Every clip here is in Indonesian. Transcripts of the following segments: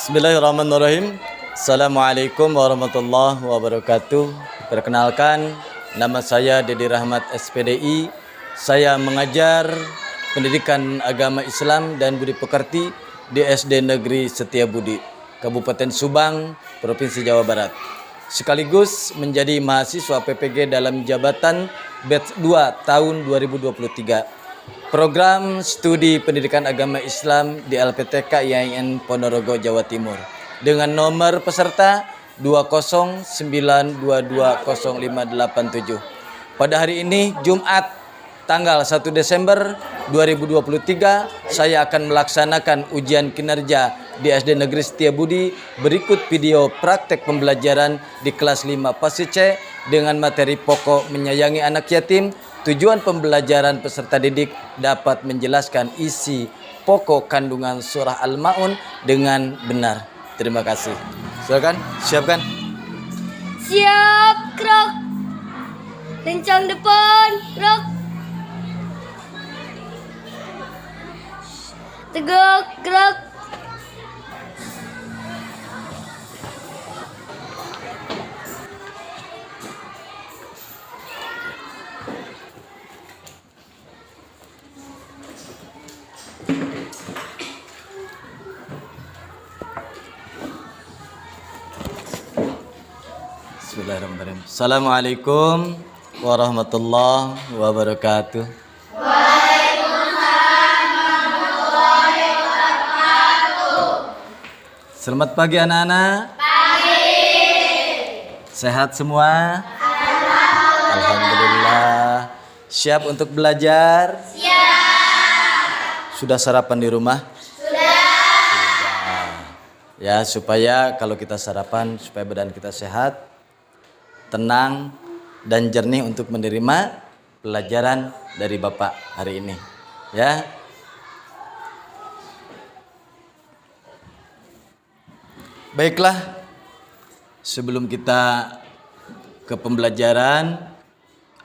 Bismillahirrahmanirrahim. Assalamualaikum warahmatullahi wabarakatuh. Perkenalkan, nama saya Dedi Rahmat SPDI. Saya mengajar pendidikan agama Islam dan budi pekerti di SD Negeri Setiabudi, Kabupaten Subang, Provinsi Jawa Barat. Sekaligus menjadi mahasiswa PPG dalam jabatan batch 2 tahun 2023. Program studi pendidikan agama Islam di LPTK IAIN Ponorogo, Jawa Timur dengan nomor peserta 209220587. Pada hari ini Jumat tanggal 1 Desember 2023 saya akan melaksanakan ujian kinerja di SD Negeri Setiabudi. Berikut video praktek pembelajaran di kelas 5 Fase C dengan materi pokok menyayangi anak yatim. Tujuan pembelajaran peserta didik dapat menjelaskan isi pokok kandungan surah Al-Ma'un dengan benar. Terima kasih. Silakan, siapkan. Siap, gerak. Lencang depan, gerak. Tegak, gerak. Bismillahirrahmanirrahim. Assalamualaikum warahmatullahi wabarakatuh. Waalaikumsalam warahmatullahi wabarakatuh. Selamat pagi anak-anak. Pagi. Sehat semua? Alhamdulillah. Siap untuk belajar? Siap. Sudah sarapan di rumah? Ya, supaya kalau kita sarapan supaya badan kita sehat, tenang dan jernih untuk menerima pelajaran dari Bapak hari ini. Ya. Baiklah. Sebelum kita ke pembelajaran,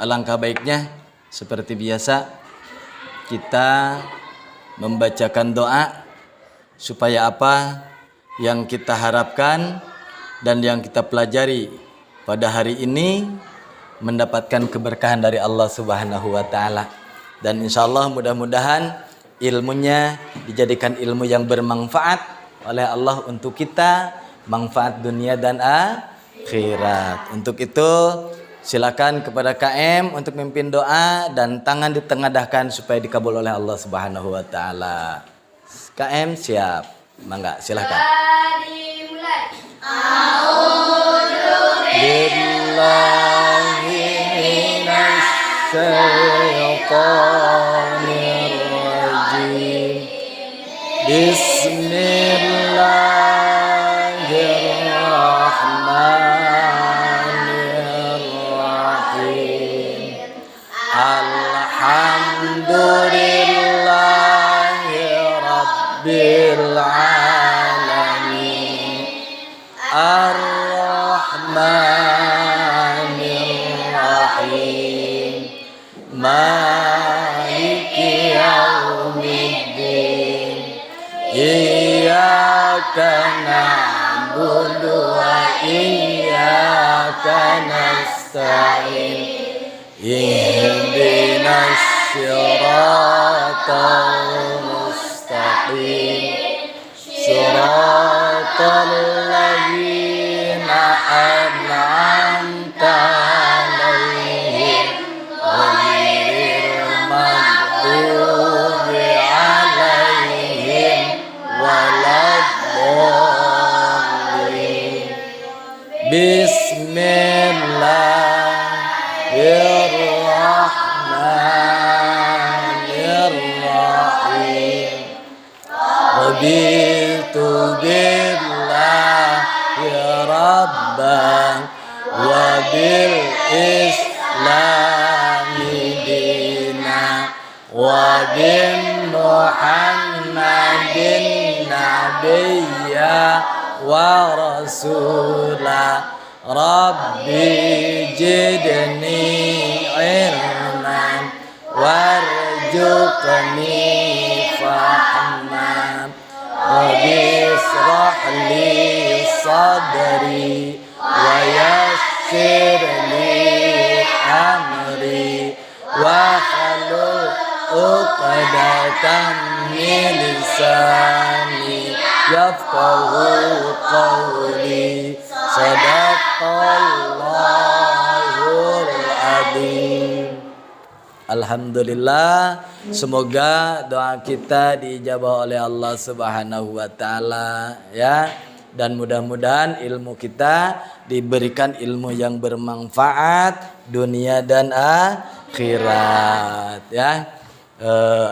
alangkah baiknya seperti biasa kita membacakan doa supaya apa yang kita harapkan dan yang kita pelajari pada hari ini mendapatkan keberkahan dari Allah Subhanahu wa taala. Dan insyaallah mudah-mudahan ilmunya dijadikan ilmu yang bermanfaat oleh Allah untuk kita, manfaat dunia dan akhirat. Untuk itu silakan kepada KM untuk memimpin doa dan tangan ditengadahkan supaya dikabul oleh Allah Subhanahu wa taala. KM siap. Mangga, silakan. Dimulai. A'udzu billahi minasyaitonir rajim. Bismillahirrahmanirrahim. Alhamdulillahi rabbil alamin. Ar-Rahmanir-Rahim. Maliki yaumiddin. Iyyaka na'budu wa iyyaka nasta'in. Ihdinas siratal mustaqim. Siratal ladzina an'amta 'alaihim ghairil maghdubi 'alaihim waladdallin. Bismillahirrahmanirrahim. Raditu billahi rabban wa bil islami dina wa bin muhammadin nabiyya wa rasula. Rabbi jidni ilman warzuqni fahman. Rabbi ishrah li sadri wa yassir li amri wa halul uqdatan min lisani yafqahu qawli. Sadaqallahul adzim. Alhamdulillah, semoga doa kita diijabah oleh Allah Subhanahu wa taala ya. Dan mudah-mudahan ilmu kita diberikan ilmu yang bermanfaat dunia dan akhirat ya.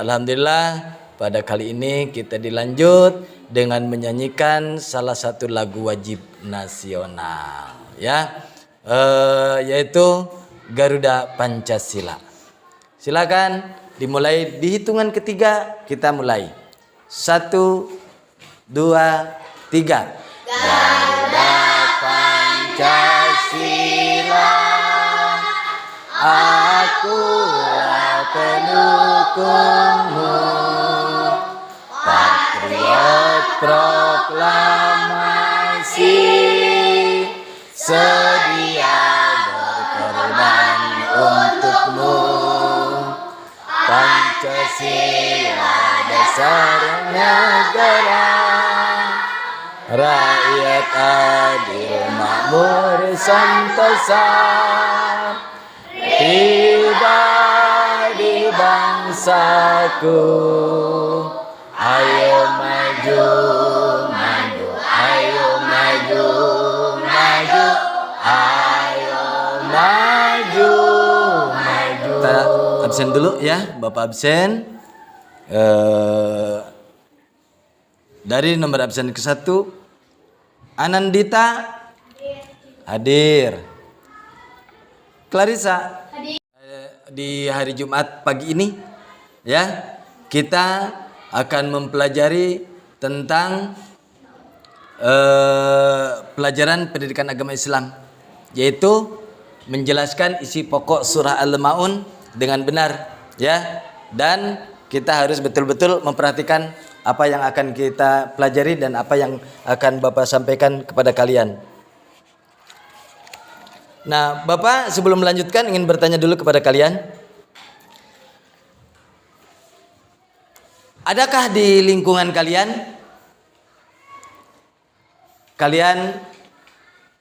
Alhamdulillah, pada kali ini kita dilanjut dengan menyanyikan salah satu lagu wajib nasional ya, yaitu Garuda Pancasila. Silakan dimulai di hitungan ketiga, kita mulai 1, 2, 3. Garuda Pancasila, akulah pendukungmu, patriot proklamasi, sedia berkorban untukmu. Pancasila dasar negara, rakyat adil makmur sentosa, pribadi bangsaku, ayo maju, maju, ayo maju, maju, ayo maju, maju. Kita absen dulu ya, Bapak absen. Dari nomor absen ke-1, Anandita hadir. Clarissa hadir. Di hari Jumat pagi ini ya, kita akan mempelajari tentang pelajaran pendidikan agama Islam, yaitu menjelaskan isi pokok surah Al-Maun dengan benar ya. Dan kita harus betul-betul memperhatikan apa yang akan kita pelajari dan apa yang akan Bapak sampaikan kepada kalian. Nah, Bapak sebelum melanjutkan ingin bertanya dulu kepada kalian. Adakah di lingkungan kalian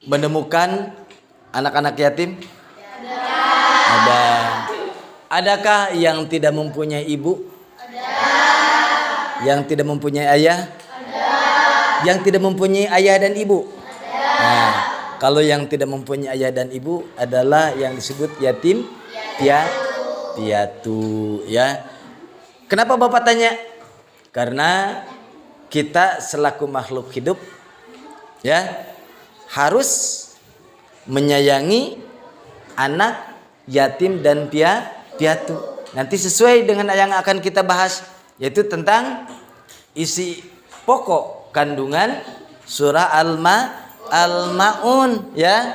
menemukan anak-anak yatim? Ada. Adakah yang tidak mempunyai ibu? Yang tidak mempunyai ayah? Yang tidak mempunyai ayah dan ibu? Nah, kalau yang tidak mempunyai ayah dan ibu adalah yang disebut yatim piatu ya. Kenapa Bapak tanya? Karena kita selaku makhluk hidup ya harus menyayangi anak yatim dan piatu. Nanti sesuai dengan yang akan kita bahas, yaitu tentang isi pokok kandungan surah Al-Maun ya.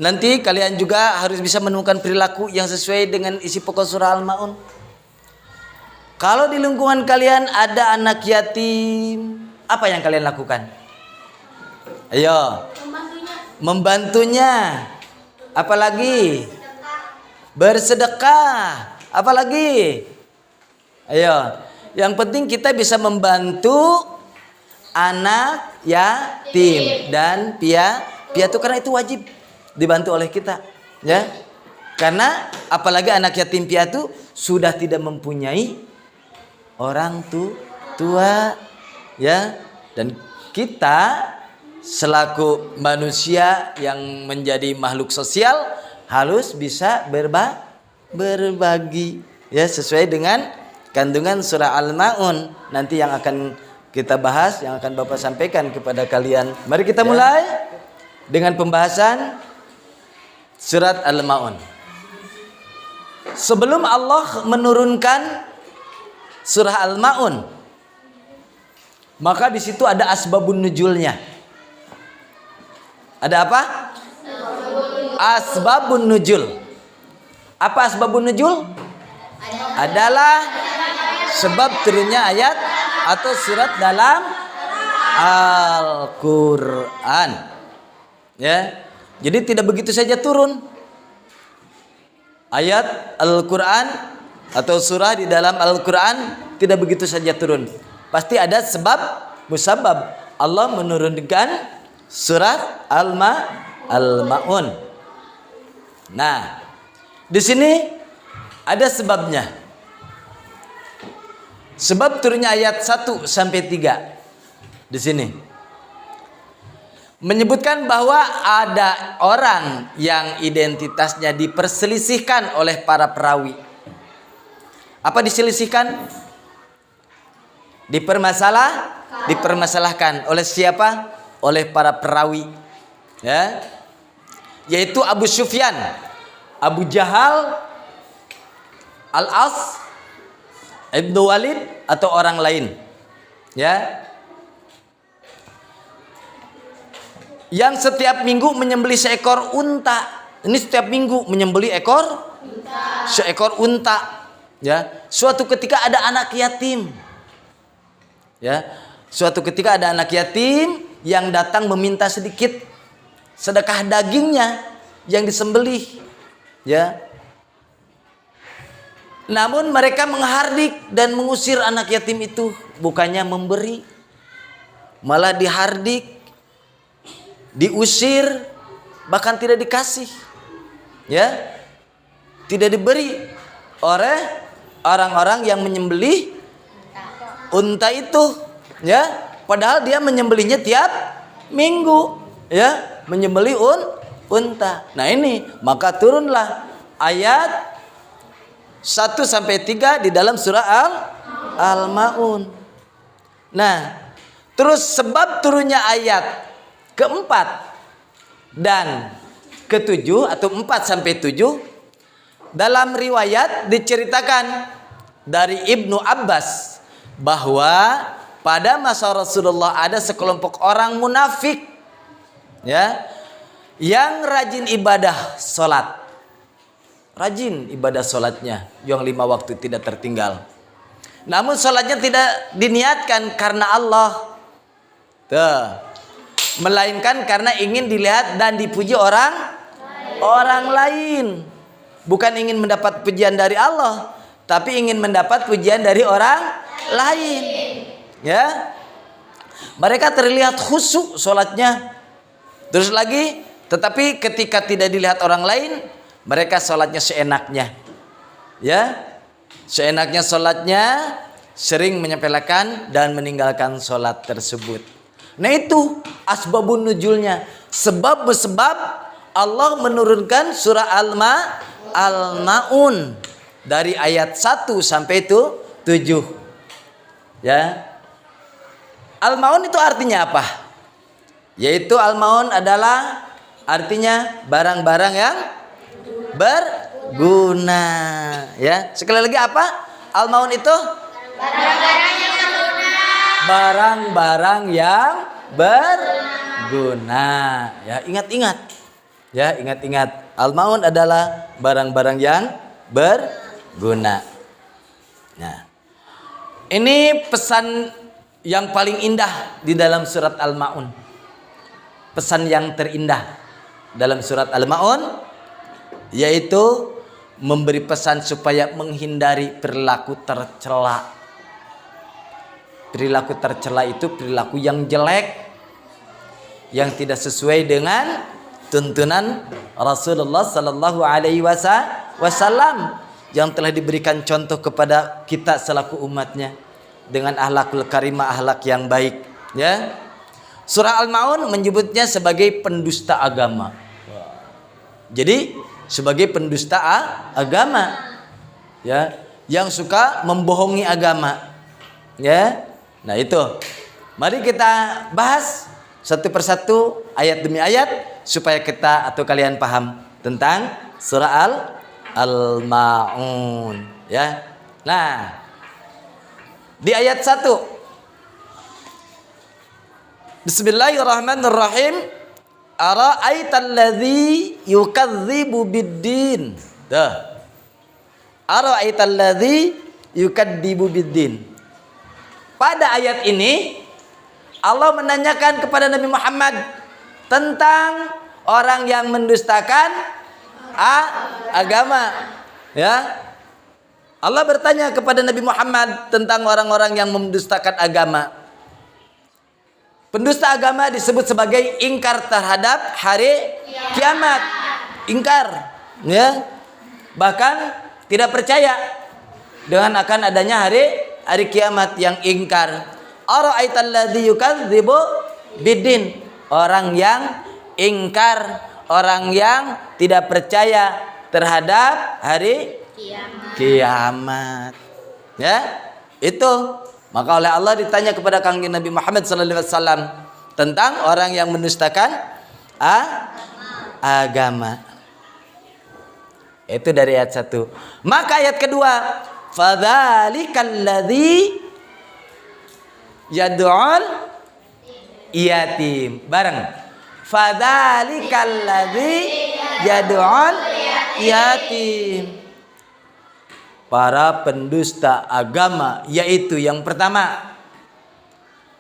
Nanti kalian juga harus bisa menemukan perilaku yang sesuai dengan isi pokok surah Al-Maun. Kalau di lingkungan kalian ada anak yatim, apa yang kalian lakukan? Ayo. Membantunya. Apalagi? Bersedekah. Apalagi? Ayo. Yang penting kita bisa membantu anak yatim dan piatu, karena itu wajib dibantu oleh kita, ya. Karena apalagi anak yatim piatu sudah tidak mempunyai orang tua, ya. Dan kita selaku manusia yang menjadi makhluk sosial harus bisa berbagi, ya, sesuai dengan kandungan surah Al-Maun nanti yang akan kita bahas, yang akan Bapak sampaikan kepada kalian. Mari kita mulai dengan pembahasan surat Al-Maun. Sebelum Allah menurunkan surah Al-Maun, maka di situ ada asbabun nuzulnya. Ada apa? Asbabun nuzul. Apa asbabun nuzul? Adalah sebab turunnya ayat atau surat dalam Al-Quran. Ya, jadi tidak begitu saja turun. Ayat Al-Quran atau surah di dalam Al-Quran tidak begitu saja turun. Pasti ada sebab musabab. Allah menurunkan surat Al-Ma'un. Nah, di sini ada sebabnya. Sebab turunnya ayat 1 sampai 3 di sini menyebutkan bahwa ada orang yang identitasnya diperselisihkan oleh para perawi. Apa diselisihkan? Dipermasalahkan oleh siapa? Oleh para perawi. Ya. Yaitu Abu Sufyan, Abu Jahal, Al-As, Ibnu Walid atau orang lain. Ya. Yang setiap minggu menyembelih seekor unta. Ini setiap minggu menyembelih seekor unta. Ya, suatu ketika ada anak yatim. Ya, suatu ketika ada anak yatim yang datang meminta sedikit sedekah dagingnya yang disembelih. Ya. Namun mereka menghardik dan mengusir anak yatim itu, bukannya memberi, malah dihardik, diusir, bahkan tidak dikasih. Ya. Tidak diberi oleh orang-orang yang menyembelih unta itu, ya. Padahal dia menyembelihnya tiap minggu, ya, menyembelih unta. Nah, ini maka turunlah ayat 1 sampai 3 di dalam surah Al-Ma'un. Nah, terus sebab turunnya ayat keempat dan ketujuh atau 4 sampai 7 dalam riwayat diceritakan dari Ibnu Abbas bahwa pada masa Rasulullah ada sekelompok orang munafik, ya, yang rajin ibadah solat. Rajin ibadah solatnya yang 5 waktu tidak tertinggal. Namun solatnya tidak diniatkan karena Allah, melainkan karena ingin dilihat dan dipuji orang lain. Bukan ingin mendapat pujian dari Allah, tapi ingin mendapat pujian dari orang lain. Ya, mereka terlihat khusyuk solatnya. Terus lagi, tetapi ketika tidak dilihat orang lain, mereka sholatnya seenaknya. Ya, seenaknya sholatnya, sering menyepelekan dan meninggalkan sholat tersebut. Nah, itu asbabun nuzulnya, sebab-sebab Allah menurunkan surah Al-Ma'un dari ayat 1 sampai 7. Ya. Al-Ma'un itu artinya apa? Yaitu Al-Ma'un adalah artinya barang-barang yang berguna. Ya, sekali lagi apa? Al-Ma'un itu barang-barang yang berguna. Barang-barang yang berguna. Ya, ingat-ingat. Ya, ingat-ingat. Al-Ma'un adalah barang-barang yang berguna. Nah, ini pesan yang paling indah di dalam surat Al-Ma'un. Pesan yang terindah dalam surat Al-Ma'un, yaitu memberi pesan supaya menghindari perilaku tercela. Perilaku tercela itu perilaku yang jelek, yang tidak sesuai dengan tuntunan Rasulullah Sallallahu Alaihi Wasallam yang telah diberikan contoh kepada kita selaku umatnya dengan akhlakul karimah, akhlak yang baik. Ya, surah Al-Ma'un menyebutnya sebagai pendusta agama. Jadi sebagai pendusta agama, ya, yang suka membohongi agama, ya. Nah, itu mari kita bahas satu persatu, ayat demi ayat, supaya kita atau kalian paham tentang surah Al-Ma'un, ya. Nah, di ayat 1, Bismillahirrahmanirrahim. Ara'aital ladzi yukadzibu biddin. Ara'aital ladzi yukadzibu biddin. Pada ayat ini Allah menanyakan kepada Nabi Muhammad tentang orang yang mendustakan agama. Ya. Allah bertanya kepada Nabi Muhammad tentang orang-orang yang mendustakan agama. Pendusta agama disebut sebagai ingkar terhadap hari kiamat. Ingkar, ya. Bahkan tidak percaya dengan akan adanya hari kiamat, yang ingkar. Ara'aital ladzi yukadzibu biddin. Orang yang ingkar, orang yang tidak percaya terhadap hari kiamat. Ya, itu. Maka oleh Allah ditanya kepada kangjeng Nabi Muhammad sallallahu alaihi wasallam tentang orang yang mendustakan agama. Itu dari ayat 1. Maka ayat kedua, fadzalikal ladzi yad'ul yatim. Bareng. Fadzalikal ladzi yad'ul yatim. Para pendusta agama, yaitu yang pertama,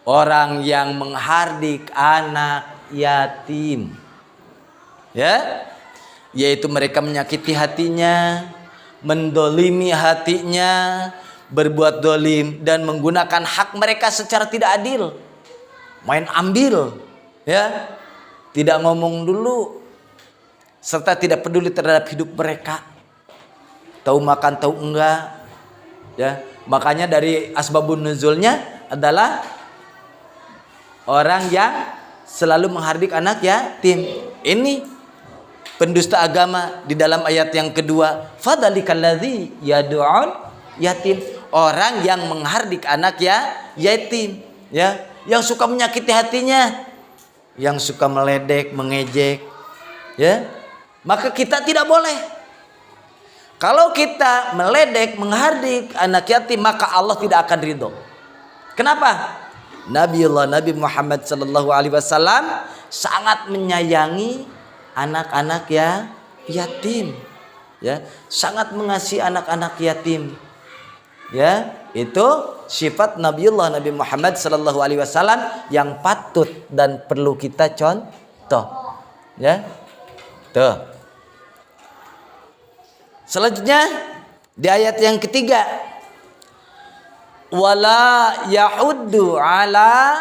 orang yang menghardik anak yatim. Ya, yaitu mereka menyakiti hatinya, mendolimi hatinya, berbuat dolim dan menggunakan hak mereka secara tidak adil, main ambil, ya, tidak ngomong dulu, serta tidak peduli terhadap hidup mereka, tahu makan tahu enggak, ya. Makanya dari asbabun nuzulnya adalah orang yang selalu menghardik anak yatim. Ini pendusta agama di dalam ayat yang kedua, fadzalikal ladzi yad'ul yatim, orang yang menghardik anak yatim, ya, yang suka menyakiti hatinya, yang suka meledek, mengejek, ya. Maka kita tidak boleh. Kalau kita meledek, menghardik anak yatim, maka Allah tidak akan ridho. Kenapa? Nabi Muhammad sallallahu alaihi wasallam sangat menyayangi anak-anak yatim, ya, sangat mengasihi anak-anak yatim, ya. Itu sifat Nabi Muhammad sallallahu alaihi wasallam yang patut dan perlu kita contoh, ya. Tuh. Selanjutnya di ayat yang ketiga, wala yahuddu ala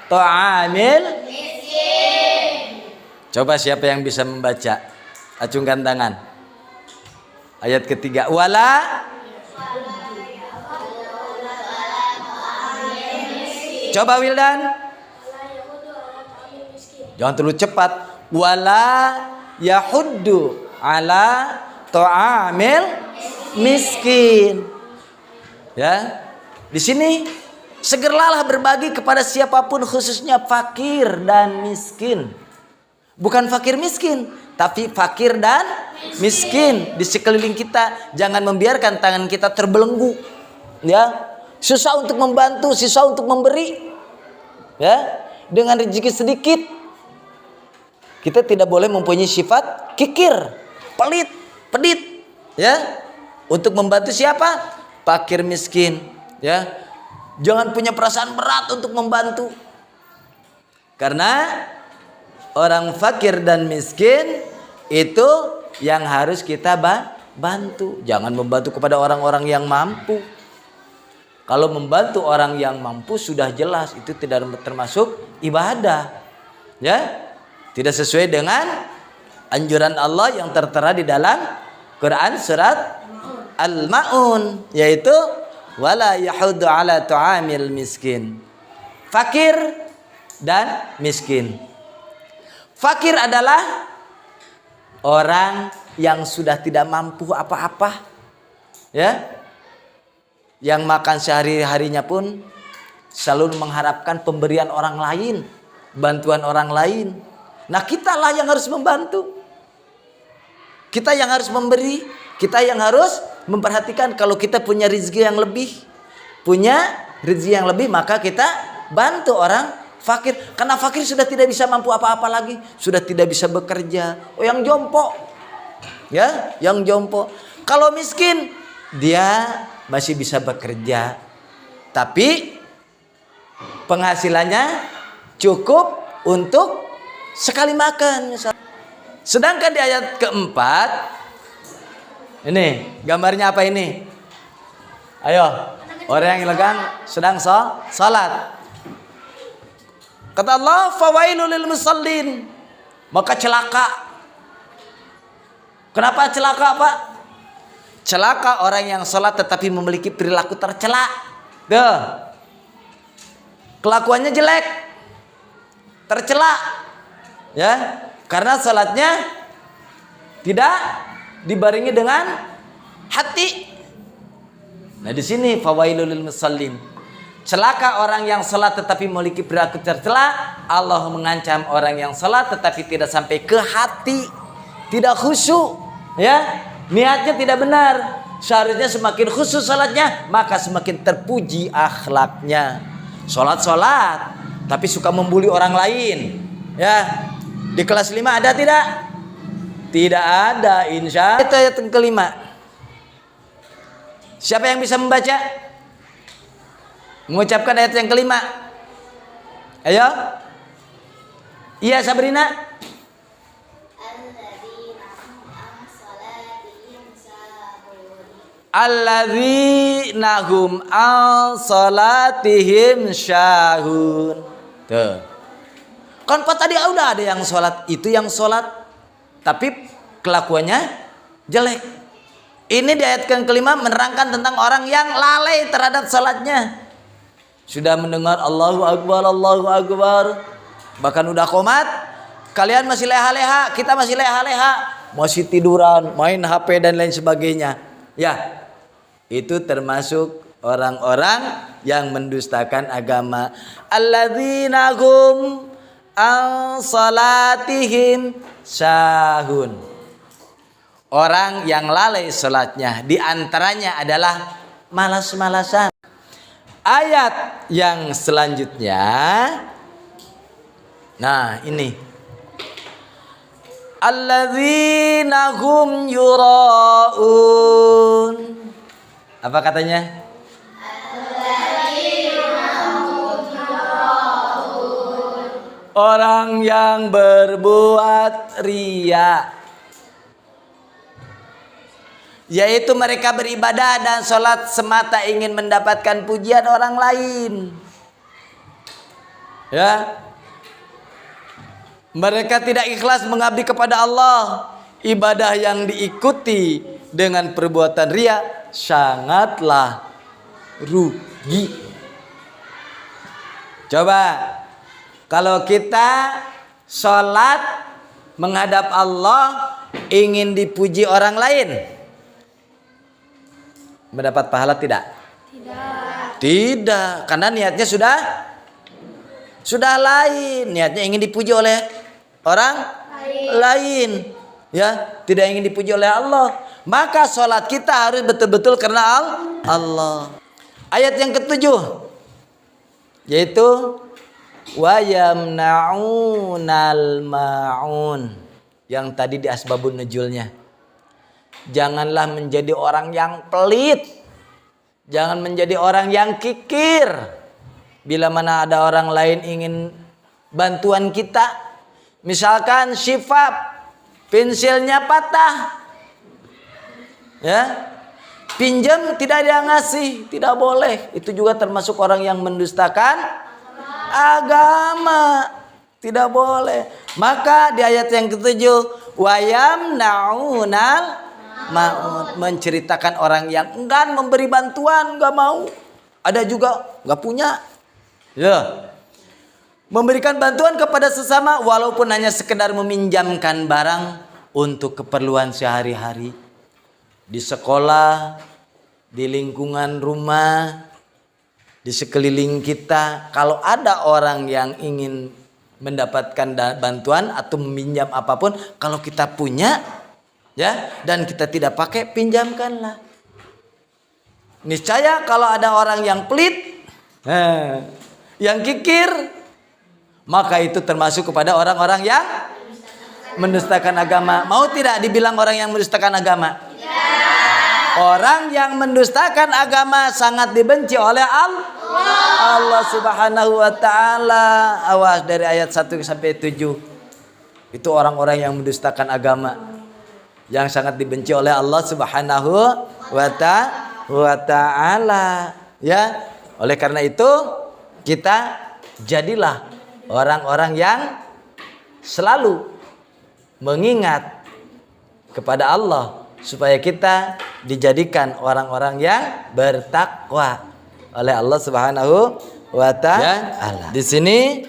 ta'amil miskin. Coba siapa yang bisa membaca? Acungkan tangan. Ayat ketiga, wala. Coba Wildan. Jangan terlalu cepat. Wala yahuddu ala ta'amil miskin. Ya. Di sini segeralah berbagi kepada siapapun, khususnya fakir dan miskin. Bukan fakir miskin, tapi fakir dan miskin di sekeliling kita. Jangan membiarkan tangan kita terbelenggu. Ya. Susah untuk membantu, susah untuk memberi. Ya. Dengan rezeki sedikit. Kita tidak boleh mempunyai sifat kikir, pelit, pedit, ya, untuk membantu siapa? Fakir miskin, ya. Jangan punya perasaan berat untuk membantu, karena orang fakir dan miskin itu yang harus kita bantu. Jangan membantu kepada orang-orang yang mampu. Kalau membantu orang yang mampu sudah jelas itu tidak termasuk ibadah, ya, tidak sesuai dengan anjuran Allah yang tertera di dalam Quran surat Al-Ma'un, yaitu wala yahuddu ala ta'amil miskin. Fakir dan miskin. Fakir adalah orang yang sudah tidak mampu apa-apa, ya, yang makan sehari-harinya pun selalu mengharapkan pemberian orang lain, bantuan orang lain. Nah, kitalah yang harus membantu. Kita yang harus memberi, kita yang harus memperhatikan. Kalau kita punya rezeki yang lebih, maka kita bantu orang fakir. Karena fakir sudah tidak bisa mampu apa-apa lagi, sudah tidak bisa bekerja. Oh, yang jompo, ya, yang jompo. Kalau miskin, dia masih bisa bekerja, tapi penghasilannya cukup untuk sekali makan. Sedangkan di ayat keempat, ini gambarnya apa ini? Ayo, orang yang legang sedang salat. Kata Allah, fawailul lil musallin. Maka celaka. Kenapa celaka, Pak? Celaka orang yang salat tetapi memiliki perilaku tercela. Kelakuannya jelek, tercela. Ya, karena salatnya tidak dibarengi dengan hati. Nah, di sini fawailul lil musallin. Celaka orang yang salat tetapi memiliki perilaku tercela. Allah mengancam orang yang salat tetapi tidak sampai ke hati, tidak khusyuk, ya, niatnya tidak benar. Seharusnya semakin khusyuk salatnya, maka semakin terpuji akhlaknya. Salat tapi suka membuli orang lain, ya. Di kelas 5 ada tidak? Tidak ada, insya Allah. Itu ayat yang kelima. Siapa yang bisa membaca? Mengucapkan ayat yang kelima. Ayo. Iya, Sabrina. Alladzina hum an salatihim syahun. Tuh. Kan Pak tadi udah ada yang sholat, itu yang sholat tapi kelakuannya jelek. Ini di ayat yang kelima menerangkan tentang orang yang lalai terhadap sholatnya. Sudah mendengar Allahu Akbar, bahkan udah qomat, kalian masih leha-leha, kita masih leha-leha, masih tiduran, main HP dan lain sebagainya. Ya, itu termasuk orang-orang yang mendustakan agama. Alladzina hum an salatihim sahun. Orang yang lalai salatnya, di antaranya adalah malas-malasan. Ayat yang selanjutnya, nah ini, alladzina hum yura'un. Apa katanya? Orang yang berbuat riya, yaitu mereka beribadah dan sholat semata ingin mendapatkan pujian orang lain. Ya, mereka tidak ikhlas mengabdi kepada Allah. Ibadah yang diikuti dengan perbuatan riya sangatlah rugi. Coba kalau kita sholat menghadap Allah ingin dipuji orang lain, mendapat pahala tidak? Tidak, karena niatnya sudah lain. Niatnya ingin dipuji oleh orang lain. Ya, tidak ingin dipuji oleh Allah. Maka sholat kita harus betul-betul karena Allah. Ayat yang ketujuh, yaitu wa yamna'unal ma'un, yang tadi di asbabun nuzulnya. Janganlah menjadi orang yang pelit. Jangan menjadi orang yang kikir. Bila mana ada orang lain ingin bantuan kita, misalkan Syifa pensilnya patah, ya, pinjam tidak ada yang ngasih, tidak boleh. Itu juga termasuk orang yang mendustakan agama, tidak boleh. Maka di ayat yang ketujuh, wayam naunal ma'un, menceritakan orang yang enggan memberi bantuan, enggak mau. Ada juga enggak punya. Ya. Memberikan bantuan kepada sesama walaupun hanya sekedar meminjamkan barang untuk keperluan sehari-hari. Di sekolah, di lingkungan rumah, di sekeliling kita, kalau ada orang yang ingin mendapatkan bantuan atau meminjam apapun, kalau kita punya, ya, dan kita tidak pakai, pinjamkanlah. Niscaya kalau ada orang yang pelit, yang kikir, maka itu termasuk kepada orang-orang yang mendustakan agama. Mau tidak dibilang orang yang mendustakan agama? Ya. Orang yang mendustakan agama sangat dibenci oleh Allah. Allah Subhanahu wa taala. Awas dari ayat 1 sampai 7. Itu orang-orang yang mendustakan agama, yang sangat dibenci oleh Allah Subhanahu wa taala. Ya, oleh karena itu kita jadilah orang-orang yang selalu mengingat kepada Allah supaya kita dijadikan orang-orang yang bertakwa oleh Allah Subhanahu wa taala. Di sini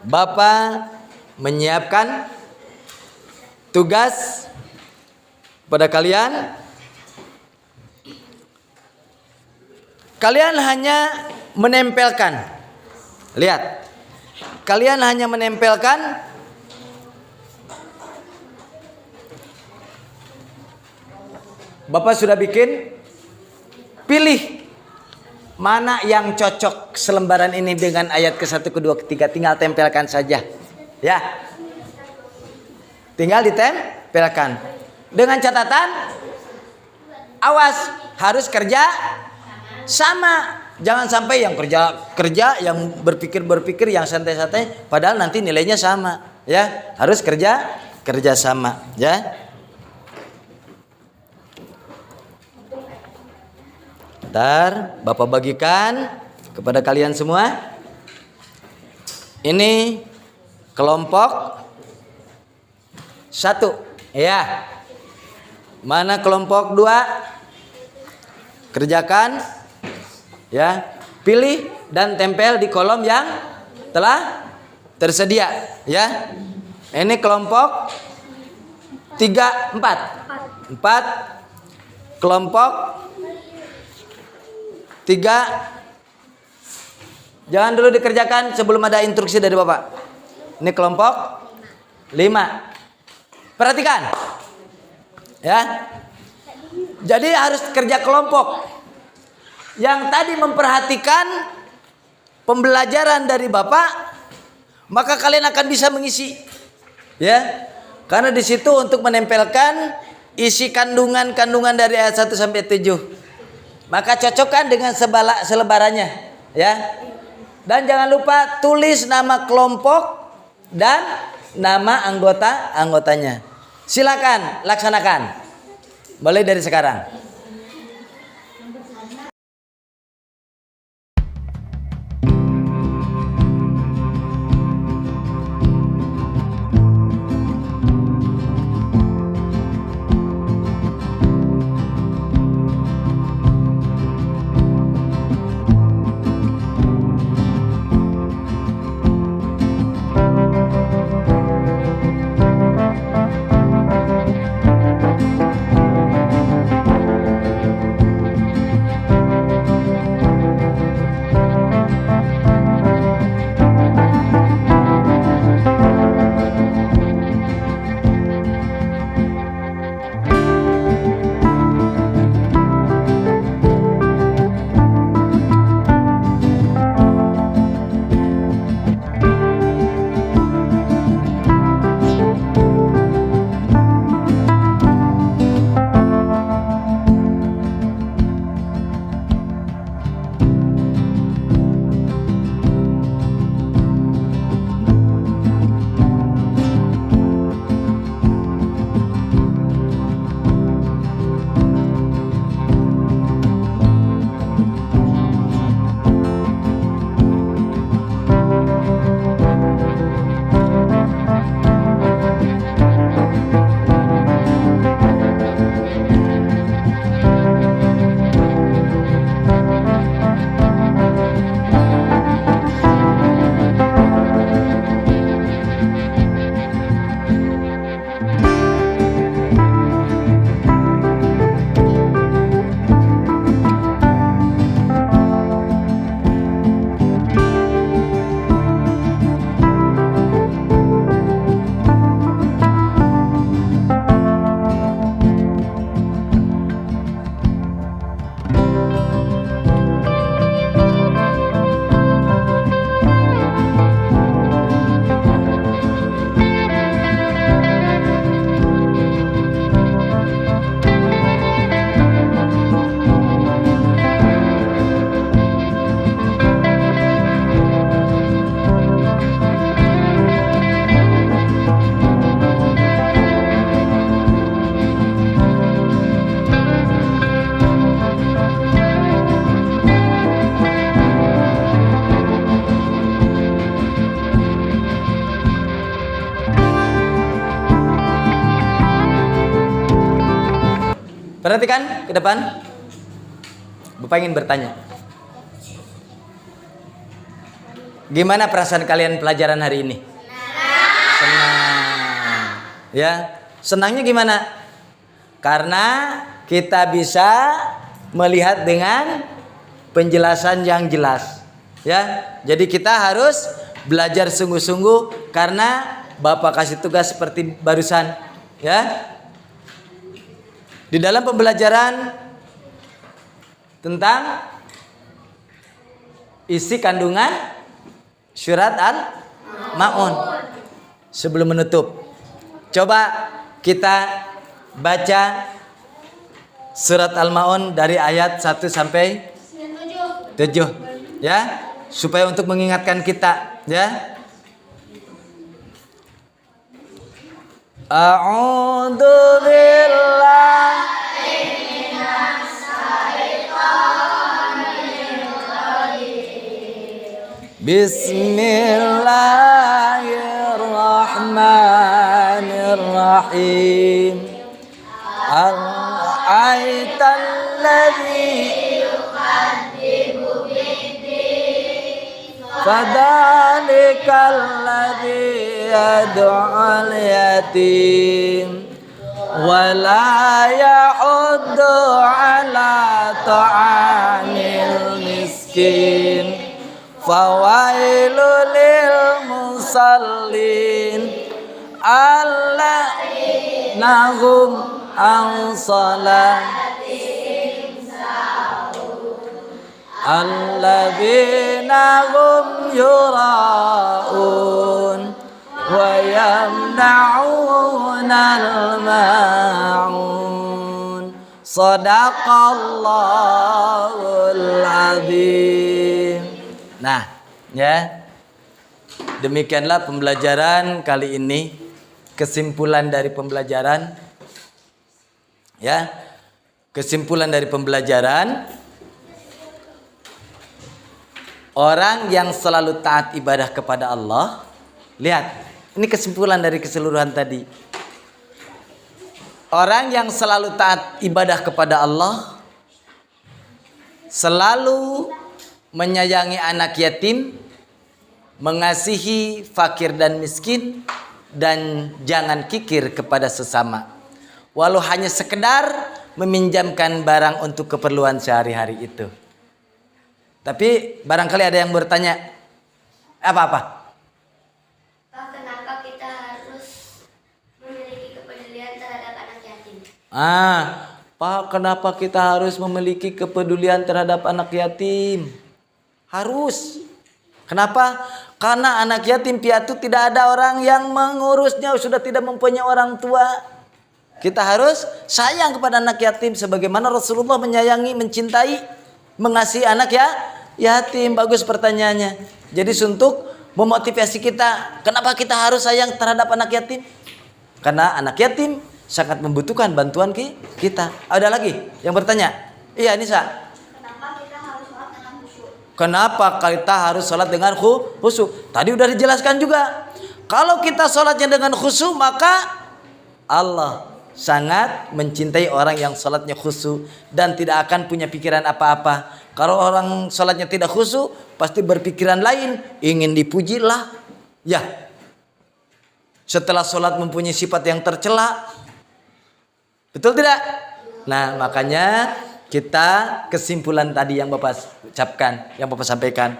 Bapak menyiapkan tugas pada kalian. Kalian hanya menempelkan. Lihat. Kalian hanya menempelkan Bapak sudah bikin, pilih mana yang cocok selembaran ini dengan ayat ke-1, ke-2, ke-3. Tinggal tempelkan saja. Ya. Tinggal ditempelkan. Dengan catatan, awas, harus kerja sama. Jangan sampai yang kerja, yang berpikir, yang santai-santai, padahal nanti nilainya sama. Ya, harus kerja sama. Ya. Ntar Bapak bagikan kepada kalian semua. Ini kelompok 1. Ya. Mana kelompok 2? Kerjakan. Ya. Pilih dan tempel di kolom yang telah tersedia. Ya. Ini kelompok 3, 4. Kelompok 3. Jangan dulu dikerjakan sebelum ada instruksi dari Bapak. Ini kelompok 5. Perhatikan. Ya. Jadi harus kerja kelompok. Yang tadi memperhatikan pembelajaran dari Bapak, maka kalian akan bisa mengisi. Ya. Karena di situ untuk menempelkan isi kandungan-kandungan dari ayat 1 sampai 7. Maka cocokkan dengan selebarannya, ya. Dan jangan lupa tulis nama kelompok dan nama anggotanya. Silakan laksanakan. Mulai dari sekarang. Perhatikan ke depan. Bapak ingin bertanya. Gimana perasaan kalian pelajaran hari ini? Senang. Ya, senangnya gimana? Karena kita bisa melihat dengan penjelasan yang jelas. Ya, jadi kita harus belajar sungguh-sungguh karena Bapak kasih tugas seperti barusan. Ya, di dalam pembelajaran tentang isi kandungan surat Al-Ma'un. Sebelum menutup, coba kita baca surat Al-Ma'un dari ayat 1 sampai 7 ya, supaya untuk mengingatkan kita ya. A'udzu billahi minas syaitonir rajim. Bismillahirrahmanirrahim. Al-aital ladzi yukadzibu bid-din fadzalikal ladzi yad'ul yatim wa la yahuddu ala ta'amil miskin fawailul lil musallin alladzina hum an salatihim sahun alladzina hum yura'un wa yamna'unal ma'un. Shadaqallahul azim. Nah, ya. Demikianlah pembelajaran kali ini. Kesimpulan dari pembelajaran. Ya. Kesimpulan dari pembelajaran, orang yang selalu taat ibadah kepada Allah. Lihat, ini kesimpulan dari keseluruhan tadi. Orang yang selalu taat ibadah kepada Allah, selalu menyayangi anak yatim, mengasihi fakir dan miskin, dan jangan kikir kepada sesama. Walau hanya sekedar meminjamkan barang untuk keperluan sehari-hari itu. Tapi barangkali ada yang bertanya, apa-apa? Kenapa kita harus memiliki kepedulian terhadap anak yatim? Pak, kenapa kita harus memiliki kepedulian terhadap anak yatim? Harus. Kenapa? Karena anak yatim piatu tidak ada orang yang mengurusnya, sudah tidak mempunyai orang tua. Kita harus sayang kepada anak yatim sebagaimana Rasulullah menyayangi, mencintai, mengasihi anak yatim. Bagus pertanyaannya. Jadi untuk memotivasi kita, kenapa kita harus sayang terhadap anak yatim? Karena anak yatim sangat membutuhkan bantuan kita. Ada lagi yang bertanya? Iya, Nisa. Kenapa kita harus sholat dengan khusyuk? Kenapa kita harus sholat dengan khusyuk? Tadi udah dijelaskan juga. Kalau kita sholatnya dengan khusyuk, maka Allah sangat mencintai orang yang sholatnya khusyuk dan tidak akan punya pikiran apa-apa. Kalau orang sholatnya tidak khusyuk, pasti berpikiran lain, ingin dipuji lah. Ya. Setelah sholat mempunyai sifat yang tercela. Betul tidak? Nah, makanya kita kesimpulan tadi yang Bapak ucapkan, yang Bapak sampaikan.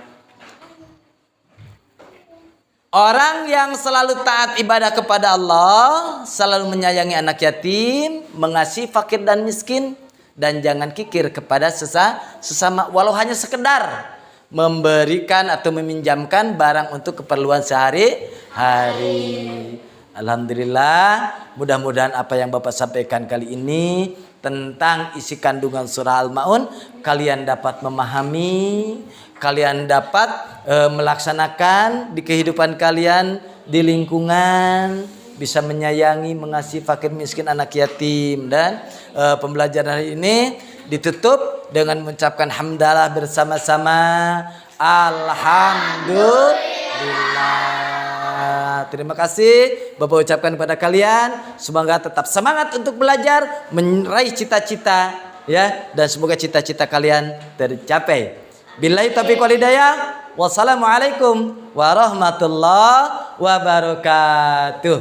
Orang yang selalu taat ibadah kepada Allah, selalu menyayangi anak yatim, mengasihi fakir dan miskin, dan jangan kikir kepada sesama, walau hanya sekedar memberikan atau meminjamkan barang untuk keperluan sehari-hari. Alhamdulillah, mudah-mudahan apa yang Bapak sampaikan kali ini tentang isi kandungan surah Al-Ma'un kalian dapat memahami, kalian dapat melaksanakan di kehidupan kalian, di lingkungan, bisa menyayangi, mengasihi fakir miskin, anak yatim. Dan pembelajaran hari ini ditutup dengan mengucapkan hamdalah bersama-sama. Alhamdulillah. Terima kasih Bapak ucapkan kepada kalian, semoga tetap semangat untuk belajar, meraih cita-cita ya, dan semoga cita-cita kalian tercapai. Billahi taufiq wal hidayah. Wassalamualaikum warahmatullahi wabarakatuh.